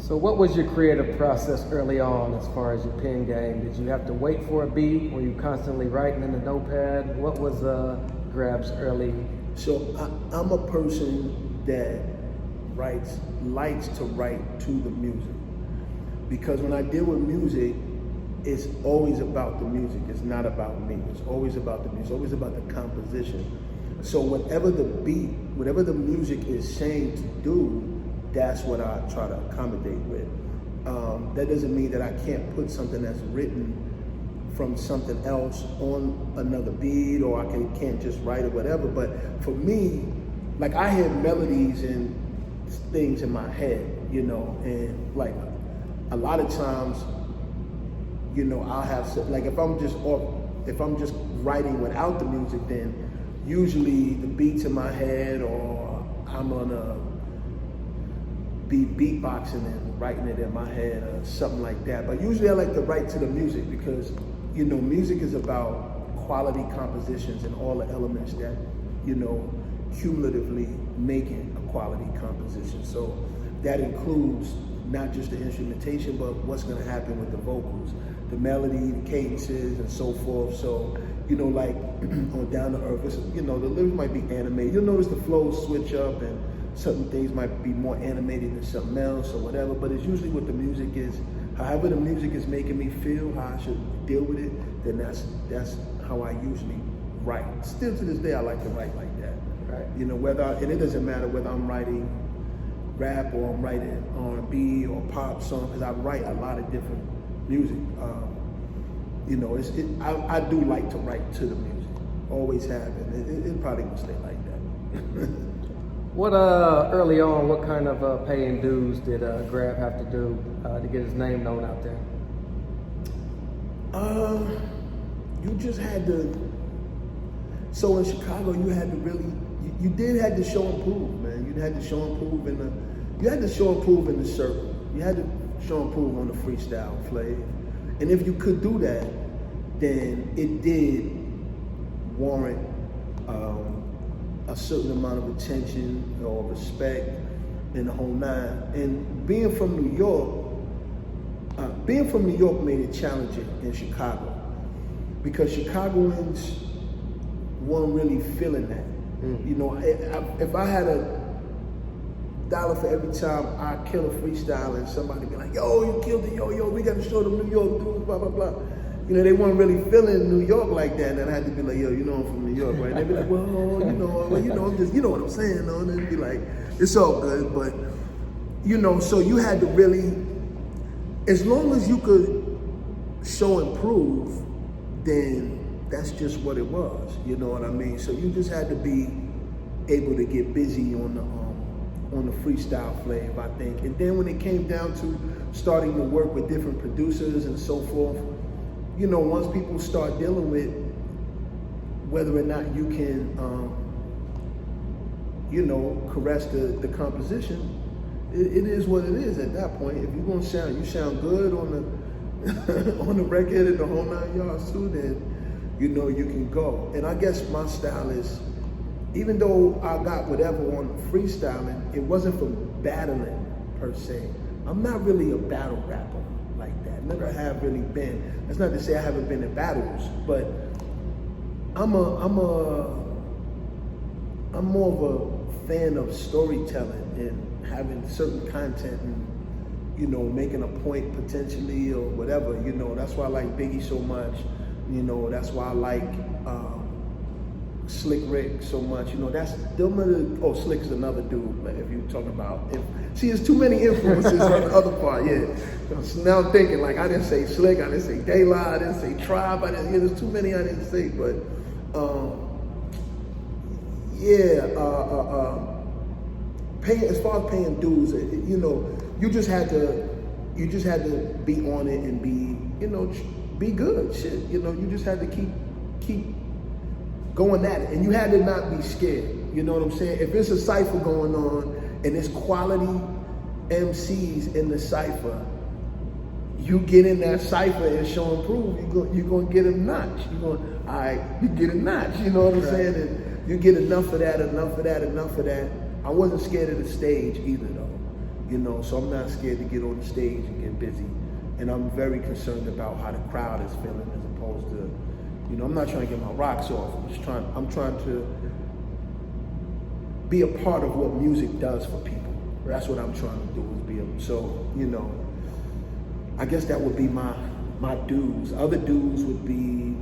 So what was your creative process early on as far as your pen game? Did you have to wait for a beat? Were you constantly writing in the notepad? What was Grav's early? So I'm a person that likes to write to the music. Because when I deal with music, it's always about the music. It's not about me. It's always about the music. It's always about the composition. So whatever the beat, whatever the music is saying to do, that's what I try to accommodate with. That doesn't mean that I can't put something that's written from something else on another beat, or I can't just write or whatever. But for me, like, I hear melodies and things in my head, you know, and like a lot of times, you know, I'll have, like, if I'm just writing without the music, then usually the beats in my head, or I'm gonna be beatboxing and writing it in my head or something like that. But usually I like to write to the music because, you know, music is about quality compositions and all the elements that, you know, cumulatively making a quality composition. So that includes not just the instrumentation, but what's gonna happen with the vocals, the melody, the cadences, and so forth. So, you know, like on Down to Earth, you know, the lyrics might be animated. You'll notice the flows switch up, and certain things might be more animated than something else or whatever, but it's usually what the music is. However the music is making me feel, how I should deal with it, then that's how I usually write. Still to this day, I like to write like that. Right. You know, and it doesn't matter whether I'm writing rap or I'm writing R&B or pop song, because I write a lot of different music. You know, I do like to write to the music. Always have, and it probably will stay like that. What early on, what kind of paying dues did Grav have to do to get his name known out there? You just had to. So in Chicago, you had to really, you did have to show and prove, man. You had to show and prove you had to show and prove in the circle. You had to show and prove on the freestyle flavor. And if you could do that, then it did warrant a certain amount of attention or respect in the whole nine. And being from New York made it challenging in Chicago, because Chicagoans weren't really feeling that. You know, if I had $1 for every time I kill a freestyle and somebody be like, yo, you killed it, yo, we got to show them New York dudes, blah, blah, blah. You know, they weren't really feeling New York like that, and then I had to be like, yo, you know I'm from New York, right? And they'd be like, well, I'm just, you know what I'm saying, though? And they'd be like, it's all good, but, you know, so you had to really, as long as you could show and prove, then that's just what it was, you know what I mean? So you just had to be able to get busy on the freestyle flavor, I think. And then when it came down to starting to work with different producers and so forth, you know, once people start dealing with whether or not you can, you know, caress the composition, it is what it is at that point. If you're gonna you sound good on the on the record and the whole 9 yards too, then you know you can go. And I guess my style is, even though I got whatever on freestyling, it wasn't for battling per se. I'm not really a battle rapper like that. Never have really been. That's not to say I haven't been in battles, but I'm more of a fan of storytelling and having certain content and, you know, making a point potentially or whatever. You know, that's why I like Biggie so much. You know, that's why I like Slick Rick so much. You know, Slick's another dude, but if you're talking about, there's too many influences on the other part, yeah. So now I'm thinking, like, I didn't say Slick, I didn't say De La, I didn't say Tribe, there's too many I didn't say, but, as far as paying dues, you know, you just had to be on it and be, you know, be good, shit. You know, you just had to keep going at it, and you had to not be scared. You know what I'm saying? If it's a cypher going on and it's quality MCs in the cypher, you get in that cypher and show and prove, you're gonna get a notch. You get a notch. You know what I'm saying? And you get enough of that. I wasn't scared of the stage either, though. you know, so I'm not scared to get on the stage and get busy. And I'm very concerned about how the crowd is feeling as opposed to, you know, I'm not trying to get my rocks off. I'm trying to be a part of what music does for people. That's what I'm trying to do, is be a, so, you know, I guess that would be my dues. Other dues would be,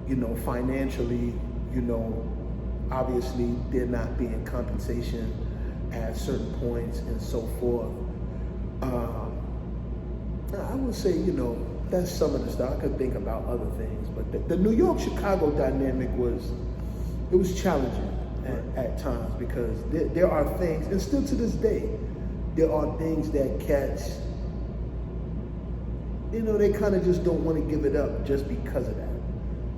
you know, financially, you know, obviously there not being compensation at certain points and so forth. I would say, you know, that's some of the stuff. I could think about other things, but the New York-Chicago dynamic was challenging at times, because there are things, and still to this day, there are things that cats, you know, they kind of just don't want to give it up just because of that.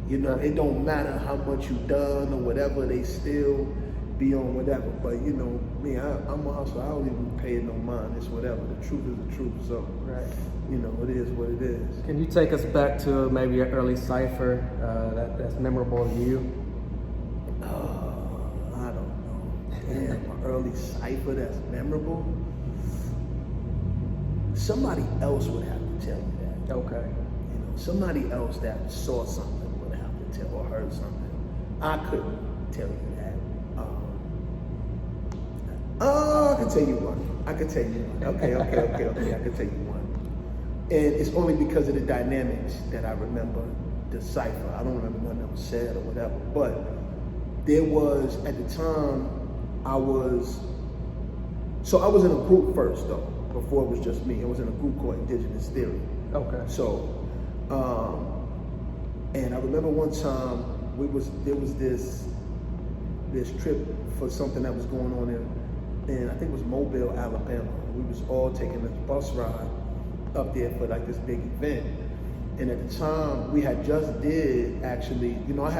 You know, it don't matter how much you've done or whatever, they still be on whatever. But you know, me, I'm a hustler. I don't even pay it no mind. It's whatever. The truth is the truth. So, right. You know, it is what it is. Can you take us back to maybe an early Cypher that's memorable to you? I don't know. Damn, an early Cypher that's memorable? Somebody else would have to tell you that. Okay. You know, somebody else that saw something would have to tell, or heard something. I couldn't tell you that. I can tell you one. Okay. I can tell you one. And it's only because of the dynamics that I remember the Cypher. I don't remember nothing that was said or whatever. But there was, at the time, I was in a group first though, before it was just me. I was in a group called Indigenous Theory. Okay. So, and I remember one time there was this trip for something that was going on in I think it was Mobile, Alabama. We was all taking this bus ride up there for like this big event. And at the time, we had just did actually, you know, I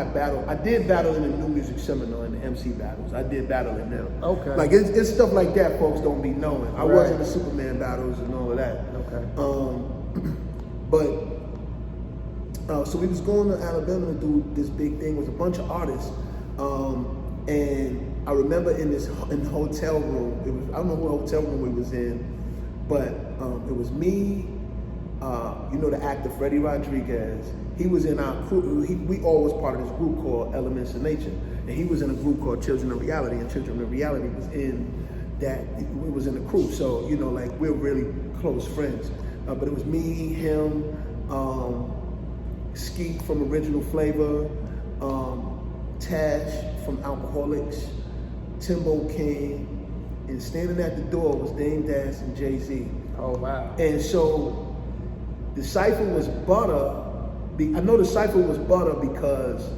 did battle in the New Music Seminar and the MC battles. I did battle in them. Okay. Like it's stuff like that folks don't be knowing. I was in the Superman battles and all of that. Okay. So we was going to Alabama to do this big thing with a bunch of artists. And I remember in the hotel room, I don't know what hotel room we was in, but it was me, you know, the actor Freddie Rodriguez. He was in our crew. We all was part of this group called Elements of Nature, and he was in a group called Children of Reality, and Children of Reality was in that. We was in the crew, so you know, like we're really close friends. But it was me, him, Skeet from Original Flavor, Tash from Alcoholics, Timbo King, and standing at the door was Dame Dash and Jay-Z. Oh, wow. And so the Cypher was butter. I know the Cypher was butter because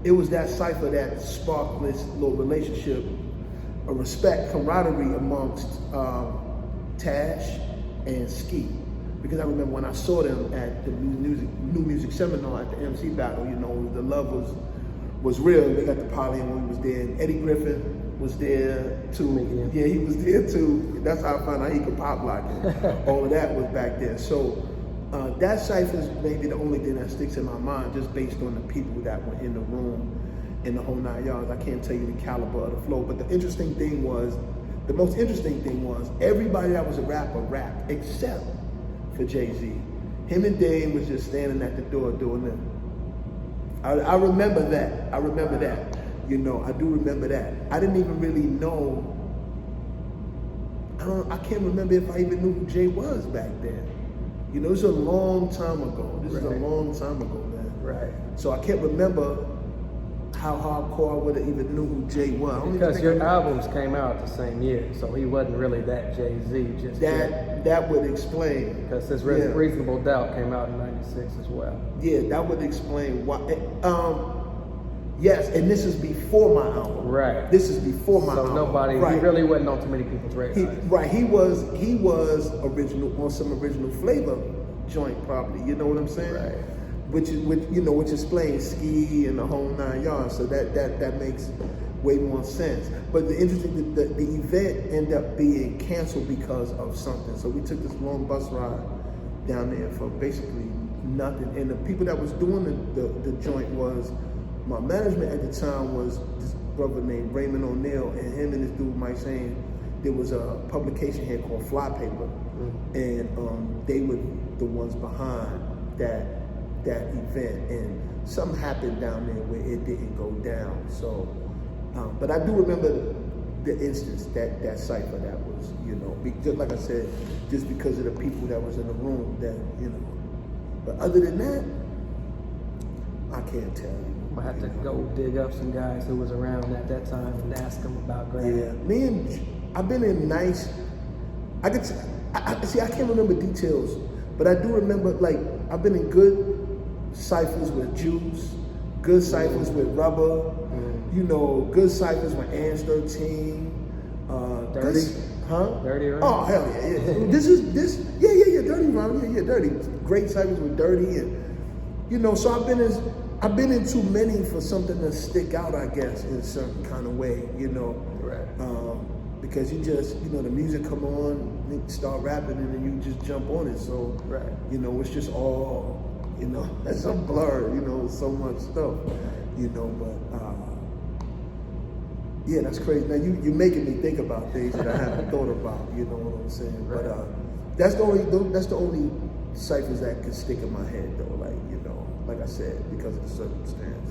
it was that Cypher that sparked this little relationship, a respect, camaraderie amongst Tash and Skeet. Because I remember when I saw them at the New Music Seminar at the MC battle, you know, the love was real. They got the poly when we was there. And Eddie Griffin was there too. Yeah, he was there too. That's how I found out he could pop lock it. All of that was back there. So that Cypher is maybe the only thing that sticks in my mind, just based on the people that were in the room in the whole 9 yards. I can't tell you the caliber of the flow, but the most interesting thing was everybody that was a rapper rapped except for Jay-Z. Him and Dame was just standing at the door doing them. I remember that. You know, I do remember that. I didn't even really know. I can't remember if I even knew who Jay was back then. You know, this was a long time ago. Man. Right. So I can't remember how hardcore I would have even knew who Jay was. Because your albums came out the same year, so he wasn't really that Jay-Z. Just that would explain. Because his Reasonable Doubt came out in '96 as well. Yeah, that would explain why. Yes, and this is before my album. Right. This is before my album. So nobody, he really wasn't on too many people's radars. He was original on some Original Flavor joint probably. You know what I'm saying? Right. Which explains Ski and the whole 9 yards. So that makes way more sense. But the event ended up being canceled because of something. So we took this long bus ride down there for basically nothing. And the people that was doing the joint was, my management at the time was this brother named Raymond O'Neal, and him and this dude Mike Shane, there was a publication here called Flypaper, and they were the ones behind that event, and something happened down there where it didn't go down. So, but I do remember the instance that cypher that was, you know, just like I said, just because of the people that was in the room, that, you know. But other than that, I can't tell you. I have to go dig up some guys who was around at that time and ask them about Grav. Yeah, I've been in nice. I can't remember details, but I do remember, like, I've been in good ciphers with Juice, good ciphers with Rubber, you know, good ciphers with Ants 13. Dirty? Dirty, right? Oh, hell yeah, yeah. Dirty, Ron, yeah, Dirty. Great ciphers with Dirty, and, you know, so I've been in too many for something to stick out, I guess, in a certain kind of way, you know. Right. Because you just, you know, the music come on, you start rapping, and then you just jump on it. So, right. You know, it's just all, you know, it's a blur, you know, so much stuff, you know, but, yeah, that's crazy. Now, you're making me think about things that I haven't thought about, you know what I'm saying? Right. But that's the only ciphers that could stick in my head, though, like, you know, like I said, because of the circumstance.